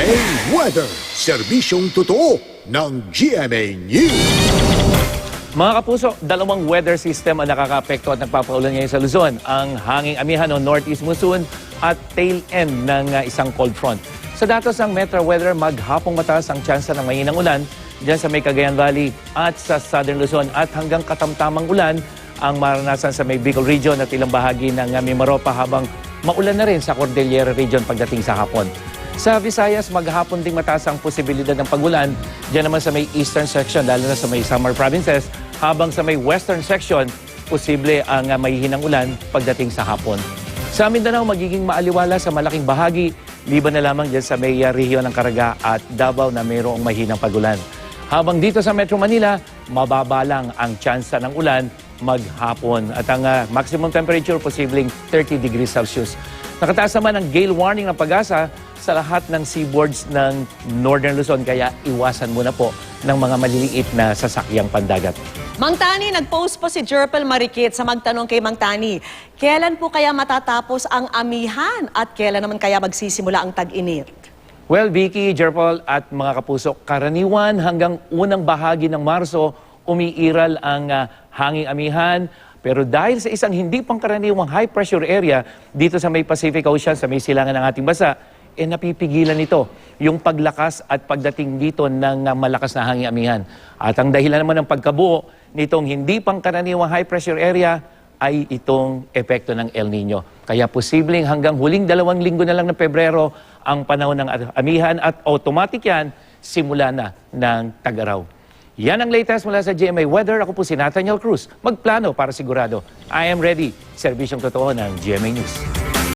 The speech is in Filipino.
GMA Weather. Serbisyong totoo ng GMA News. Mga kapuso, dalawang weather system ang nakakaapekto at nagpapaulan ngayon sa Luzon. Ang hanging amihan o northeast monsoon at tail end ng isang cold front. Sa datos ng Metro Weather, maghapong mataas ang tsansa ng mahinang ulan dyan sa may Cagayan Valley at sa Southern Luzon at hanggang katamtamang ulan ang maranasan sa may Bicol Region at ilang bahagi ng Mimaropa habang maulan na rin sa Cordillera Region pagdating sa hapon. Sa Visayas, maghapon ding mataas ang posibilidad ng pagulan dyan naman sa may eastern section, lalo na sa may summer provinces, habang sa may western section, posible ang mahihinang ulan pagdating sa hapon. Sa Mindanao, magiging maaliwala sa malaking bahagi, liban na lamang dyan sa may rehiyon ng Caraga at Davao na mayroong mahinang pagulan. Habang dito sa Metro Manila, mababa lang ang tsansa ng ulan maghapon at ang maximum temperature posibleng 30 degrees Celsius. Nakataas naman ang gale warning ng Pag-asa sa lahat ng seaboards ng Northern Luzon kaya iwasan muna po ng mga maliliit na sasakyang pandagat. Mang Tani, nag-post po si Jerpel Marikit sa magtanong kay Mang Tani, kailan po kaya matatapos ang amihan at kailan naman kaya magsisimula ang tag-init? Well, Vicky, Jerpel at mga kapuso, karaniwan hanggang unang bahagi ng Marso, umiiral ang hanging amihan. Pero dahil sa isang hindi pangkaraniwang high pressure area dito sa may Pacific Ocean, sa may silangan ng ating bansa, napipigilan nito yung paglakas at pagdating dito ng malakas na hanging amihan. At ang dahilan naman ng pagkabuo nitong hindi pangkaraniwang high pressure area ay itong epekto ng El Nino. Kaya posibleng hanggang huling 2 linggo na lang ng Pebrero ang panahon ng amihan at automatic yan, simula na ng tag-araw. Yan ang latest mula sa GMA Weather. Ako po si Nathaniel Cruz. Magplano para sigurado. I am ready. Serbisyong totoo ng GMA News.